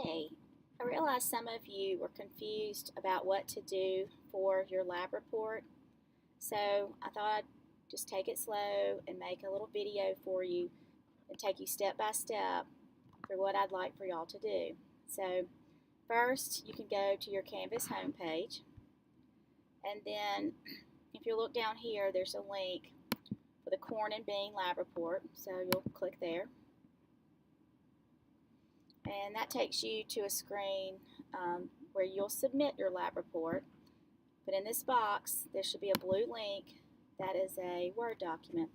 Hey, I realize some of you were confused about what to do for your lab report, so I thought I'd just take it slow and make a little video for you and take you step by step through what I'd like for y'all to do. So, first, you can go to your Canvas homepage, and then if you look down here, there's a link for the corn and bean lab report, so you'll click there. And that takes you to a screen where you'll submit your lab report. But in this box, there should be a blue link that is a Word document.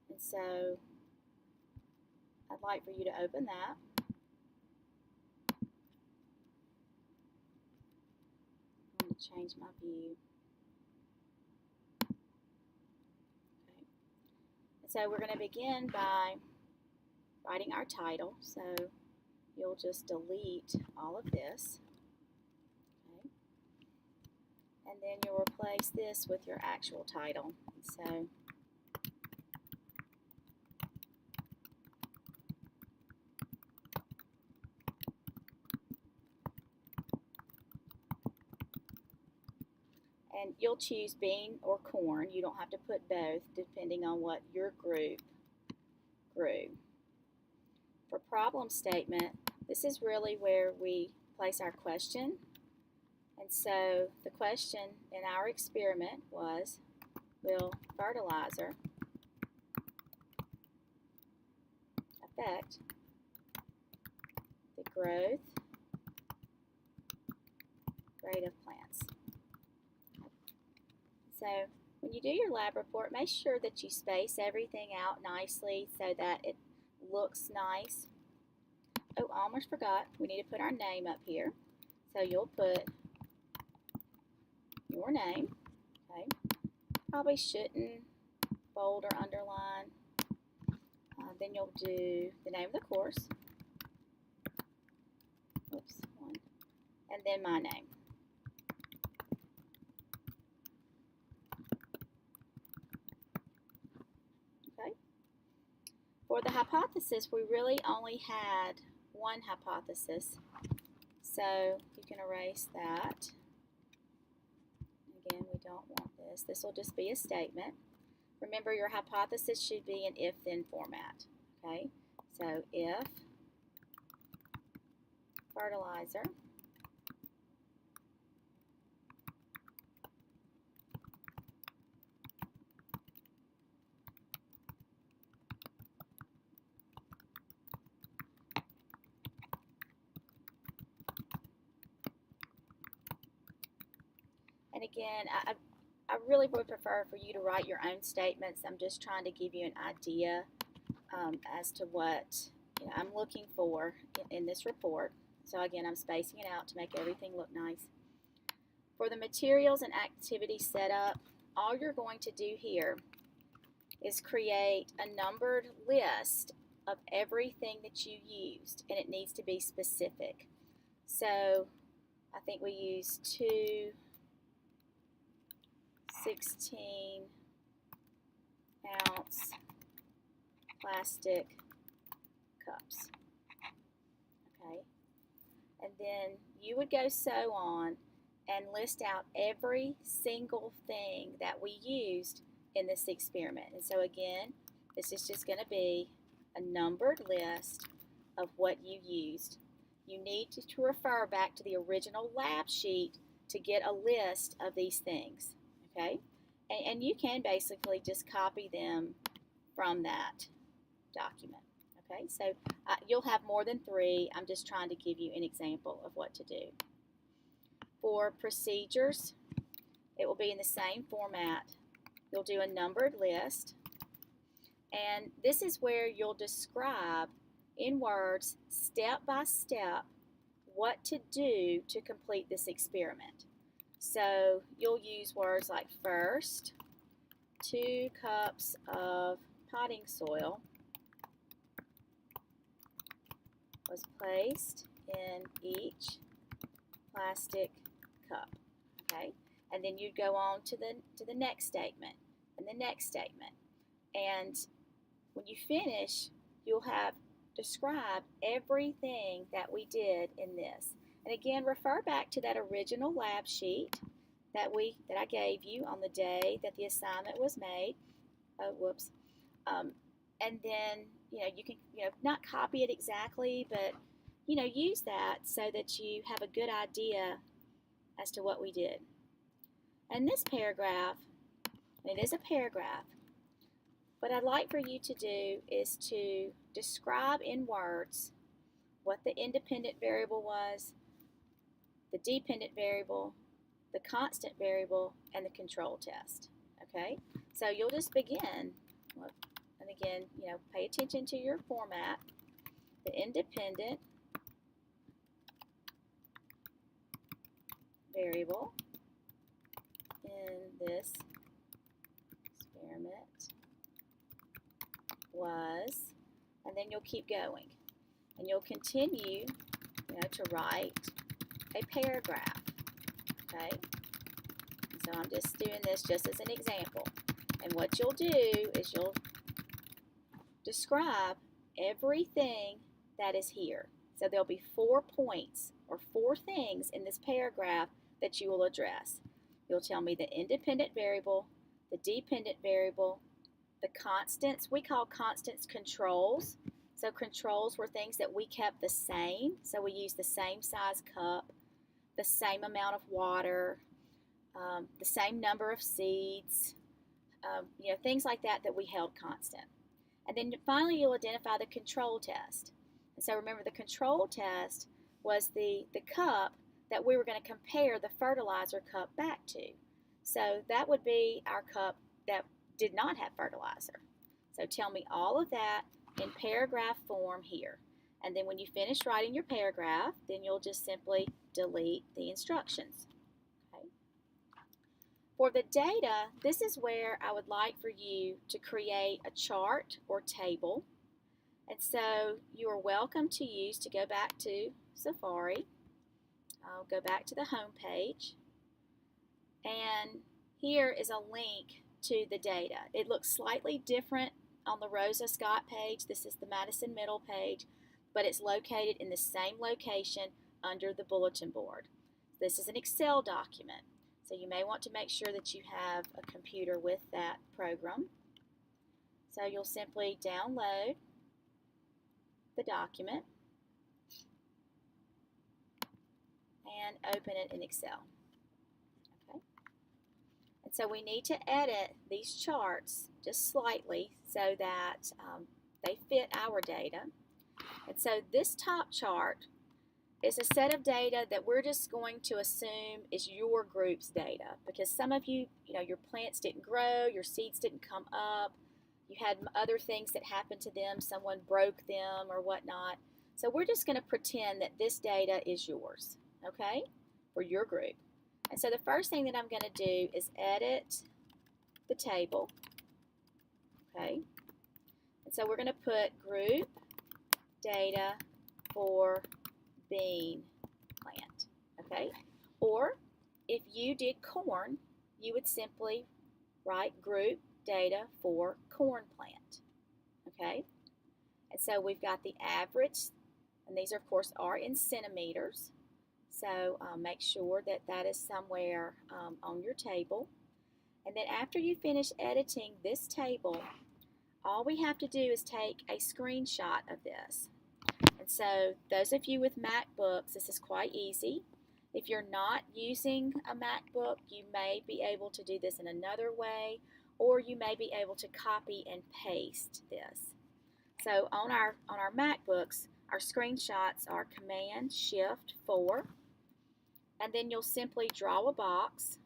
And so I'd like for you to open that. I'm going to change my view. Okay. And so we're going to begin by writing our title. So you'll just delete all of this. Okay. And then you'll replace this with your actual title. So and you'll choose bean or corn. You don't have to put both depending on what your group grew. For problem statement, this is really where we place our question. And so the question in our experiment was, will fertilizer affect the growth rate of plants? So when you do your lab report, make sure that you space everything out nicely so that it looks nice. Oh, I almost forgot. We need to put our name up here. So you'll put your name. Okay. Probably shouldn't bold or underline. Then you'll do the name of the course. Oops, one. And then my name. Okay. For the hypothesis, we really only had one hypothesis. So you can erase that. Again, we don't want this. This will just be a statement. Remember, your hypothesis should be in if-then format. Okay, so if fertilizer and again, I really would prefer for you to write your own statements. I'm just trying to give you an idea as to what I'm looking for in this report. So again, I'm spacing it out to make everything look nice. For the materials and activity setup, all you're going to do here is create a numbered list of everything that you used, and it needs to be specific. So I think we used 2 16-ounce plastic cups. Okay, and then you would go so on and list out every single thing that we used in this experiment. And so again, this is just going to be a numbered list of what you used. You need to refer back to the original lab sheet to get a list of these things. Okay, and you can basically just copy them from that document. Okay, so you'll have more than 3. I'm just trying to give you an example of what to do. For procedures, it will be in the same format. You'll do a numbered list, and this is where you'll describe in words, step by step, what to do to complete this experiment. So you'll use words like first, 2 cups of potting soil was placed in each plastic cup. Okay, and then you'd go on to the next statement and the next statement. And when you finish, you'll have describe everything that we did in this. And again, refer back to that original lab sheet that I gave you on the day that the assignment was made. Oh, whoops. And then, you can, not copy it exactly, but, use that so that you have a good idea as to what we did. And this paragraph, it is a paragraph, what I'd like for you to do is to describe in words what the independent variable was, the dependent variable, the constant variable, and the control test. Okay? So you'll just begin, and again, pay attention to your format. The independent variable in this experiment was, and then you'll keep going. And you'll continue, to write a paragraph. Okay? And so I'm just doing this just as an example. And what you'll do is you'll describe everything that is here. So there'll be 4 points or 4 things in this paragraph that you will address. You'll tell me the independent variable, the dependent variable, the constants. We call constants controls. So controls were things that we kept the same. So we used the same size cup, the same amount of water, the same number of seeds, things like that we held constant. And then finally you'll identify the control test. And so remember, the control test was the cup that we were going to compare the fertilizer cup back to. So that would be our cup that did not have fertilizer. So tell me all of that in paragraph form here. And then when you finish writing your paragraph, then you'll just simply delete the instructions. Okay. For the data, this is where I would like for you to create a chart or table. And so you are welcome to go back to Safari. I'll go back to the home page. And here is a link to the data. It looks slightly different on the Rosa Scott page. This is the Madison Middle page, but it's located in the same location under the bulletin board. This is an Excel document, so you may want to make sure that you have a computer with that program. So you'll simply download the document and open it in Excel. Okay. And so we need to edit these charts just slightly so that they fit our data. And so this top chart is a set of data that we're just going to assume is your group's data, because some of you, your plants didn't grow, your seeds didn't come up, you had other things that happened to them, someone broke them or whatnot. So we're just going to pretend that this data is yours, okay, for your group. And so the first thing that I'm going to do is edit the table, okay. And so we're going to put group data for bean plant, okay. Or if you did corn, you would simply write group data for corn plant, okay. And so we've got the average, and these of course are in centimeters. So make sure that that is somewhere on your table. And then after you finish editing this table, all we have to do is take a screenshot of this. And so those of you with MacBooks, this is quite easy. If you're not using a MacBook, you may be able to do this in another way, or you may be able to copy and paste this. So on our MacBooks, our screenshots are Command-Shift-4, and then you'll simply draw a box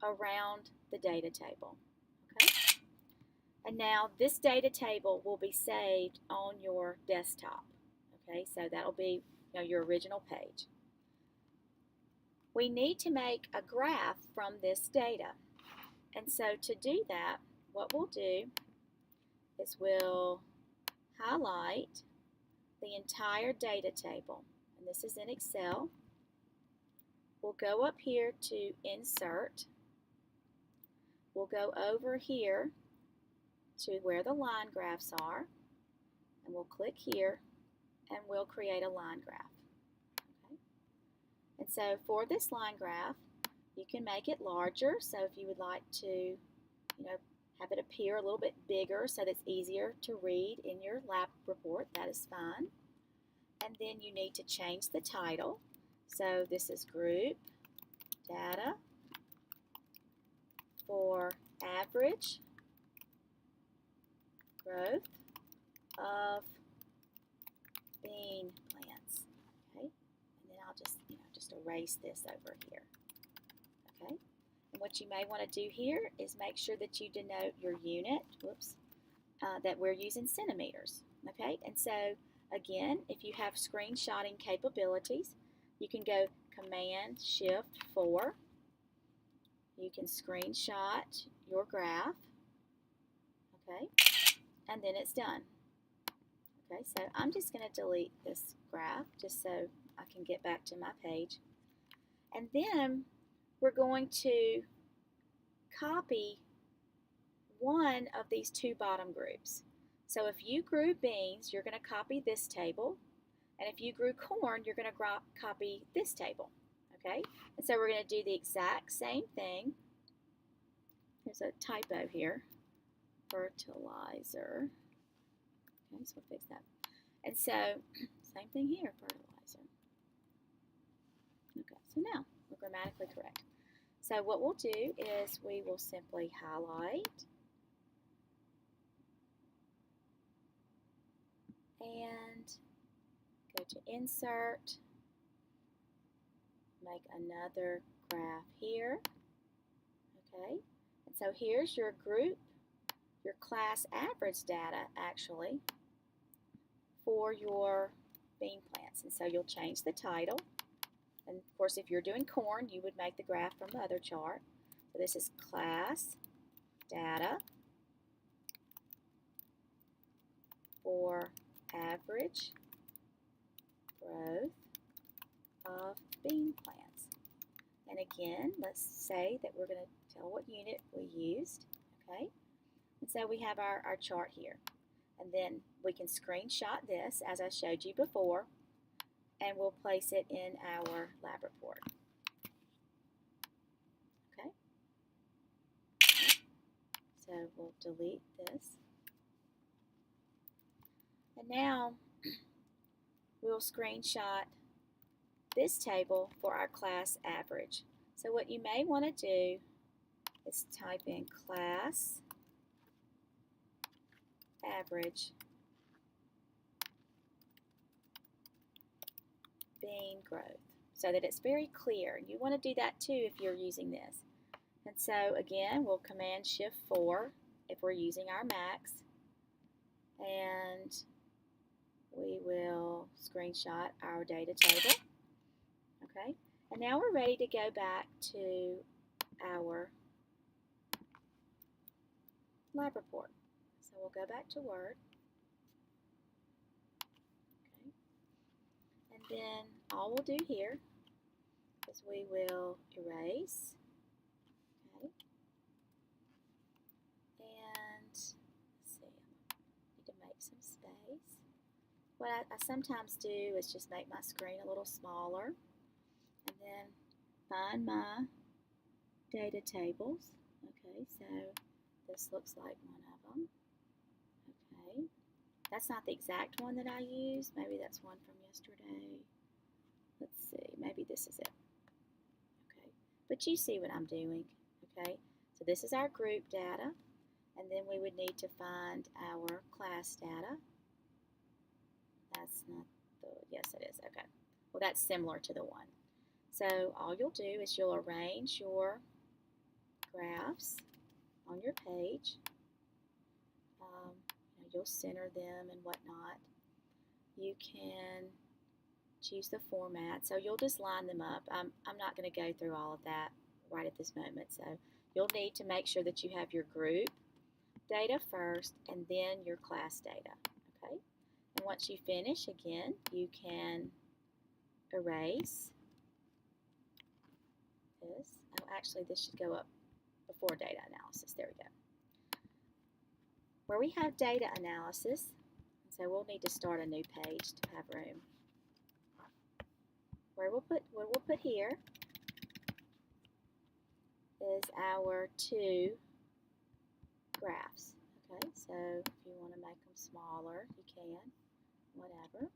around the data table. Okay? And now this data table will be saved on your desktop. Okay, so that'll be your original page. We need to make a graph from this data. And so to do that, what we'll do is we'll highlight the entire data table. And this is in Excel. We'll go up here to Insert. We'll go over here to where the line graphs are, And we'll click here and we'll create a line graph. Okay? And so for this line graph, you can make it larger. So if you would like to, have it appear a little bit bigger so that it's easier to read in your lab report, that is fine. And then you need to change the title. So this is group data for average growth of bean plants. Okay, and then I'll just erase this over here. Okay, and what you may want to do here is make sure that you denote your unit. That we're using centimeters. Okay, and so again, if you have screenshotting capabilities, you can go Command-Shift-4. You can screenshot your graph. Okay, and then it's done. Okay, so I'm just going to delete this graph just so I can get back to my page. And then we're going to copy one of these two bottom groups. So if you grew beans, you're going to copy this table. And if you grew corn, you're going to copy this table. Okay? And so we're going to do the exact same thing. There's a typo here. Fertilizer. Okay, so we'll fix that. And so, same thing here, fertilizer. Okay, so now we're grammatically correct. So what we'll do is we will simply highlight and go to Insert, make another graph here. Okay, and so here's your group, your class average data actually for your bean plants. And so you'll change the title. And of course, if you're doing corn, you would make the graph from the other chart. So this is class data for average growth of bean plants. And again, let's say that we're going to tell what unit we used. Okay, and so we have our chart here. And then we can screenshot this, as I showed you before, and we'll place it in our lab report. Okay? So we'll delete this. And now we'll screenshot this table for our class average. So what you may want to do is type in class average bean growth so that it's very clear. You want to do that too if you're using this. And so again, we'll Command-Shift-4 if we're using our Macs, and we will screenshot our data table. Okay, and now we're ready to go back to our lab report. So we'll go back to Word. Okay. And then all we'll do here is we will erase. Okay. And let's see, I need to make some space. What I sometimes do is just make my screen a little smaller and then find my data tables. Okay, so this looks like one of them. Okay, that's not the exact one that I used. Maybe that's one from yesterday. Let's see, maybe this is it. Okay, but you see what I'm doing. Okay, so this is our group data, and then we would need to find our class data. That's not the, yes it is, okay. Well, that's similar to the one. So all you'll do is you'll arrange your graphs on your page. You'll center them and whatnot. You can choose the format. So you'll just line them up. I'm not going to go through all of that right at this moment. So you'll need to make sure that you have your group data first and then your class data. Okay. And once you finish, again, you can erase this. Oh, actually, this should go up before data analysis. There we go. Where we have data analysis, so So we'll need to start a new page to have room. What we'll put here is our 2 graphs. Okay, so if you want to make them smaller, you can, whatever.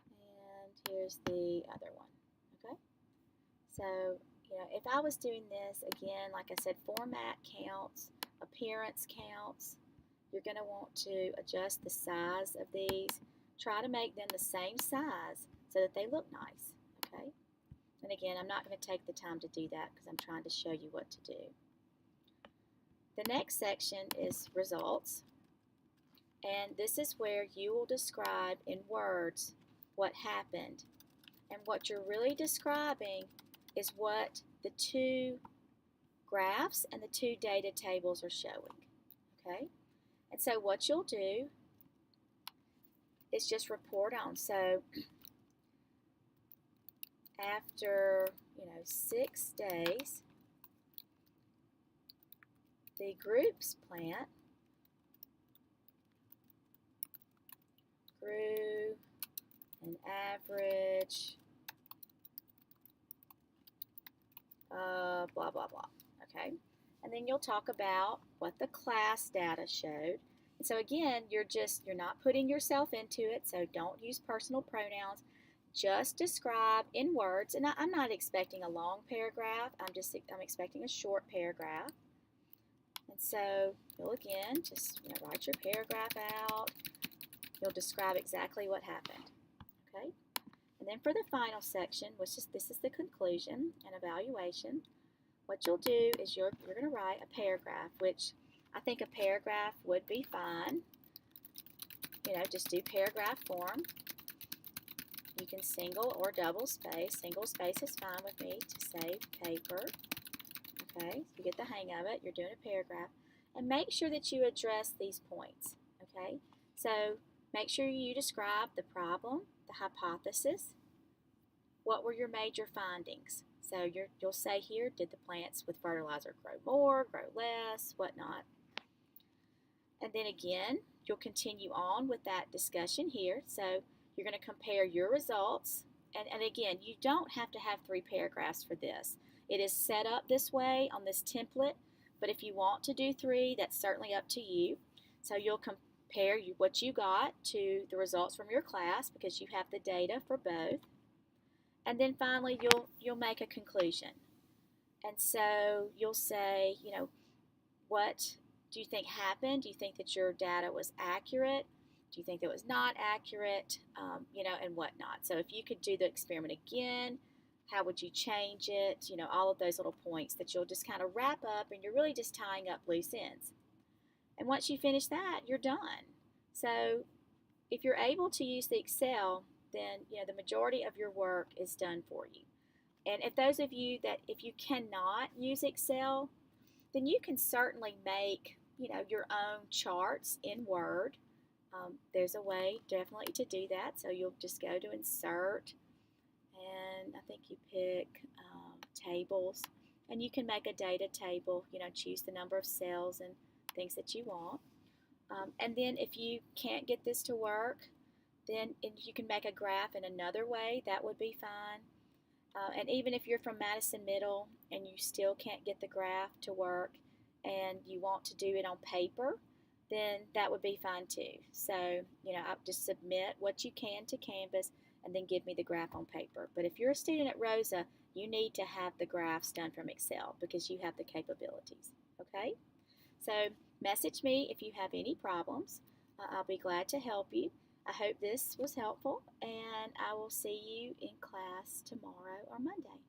And here's the other one. Okay, so if I was doing this again, like I said, format counts, appearance counts. You're going to want to adjust the size of these. Try to make them the same size so that they look nice. Okay. And again, I'm not going to take the time to do that because I'm trying to show you what to do. The next section is results. And this is where you will describe in words what happened. And what you're really describing is what the 2 graphs and the 2 data tables are showing. Okay? And so what you'll do is just report on. So after 6 days, the groups plant grew an average of blah blah blah. Okay, and then you'll talk about what the class data showed. And so again, you're not putting yourself into it, so don't use personal pronouns. Just describe in words, and I'm not expecting a long paragraph. I'm expecting a short paragraph. And so you'll again just write your paragraph out. You'll describe exactly what happened. Okay, and then for the final section, this is the conclusion and evaluation. What you'll do is you're going to write a paragraph, which I think a paragraph would be fine. Just do paragraph form. You can single or double space. Single space is fine with me to save paper. Okay, you get the hang of it. You're doing a paragraph. And make sure that you address these points. Okay, so make sure you describe the problem, the hypothesis. What were your major findings? So you'll say here, did the plants with fertilizer grow more, grow less, whatnot? And then again, you'll continue on with that discussion here. So you're going to compare your results. And again, you don't have to have 3 paragraphs for this. It is set up this way on this template, but if you want to do 3, that's certainly up to you. So you'll compare what you got to the results from your class because you have the data for both. And then finally, you'll make a conclusion. And so you'll say, what do you think happened? Do you think that your data was accurate? Do you think that it was not accurate? And whatnot. So if you could do the experiment again, how would you change it? All of those little points that you'll just kind of wrap up, and you're really just tying up loose ends. And once you finish that, you're done. So if you're able to use the Excel, then the majority of your work is done for you. And if those of you if you cannot use Excel, then you can certainly make your own charts in Word. There's a way definitely to do that. So you'll just go to Insert, and I think you pick Tables, and you can make a data table. Choose the number of cells and things that you want. And then if you can't get this to work, then you can make a graph in another way. That would be fine. And even if you're from Madison Middle and you still can't get the graph to work and you want to do it on paper, then that would be fine too. So, I'll just submit what you can to Canvas and then give me the graph on paper. But if you're a student at Rosa, you need to have the graphs done from Excel because you have the capabilities. Okay? So message me if you have any problems. I'll be glad to help you. I hope this was helpful, and I will see you in class tomorrow or Monday.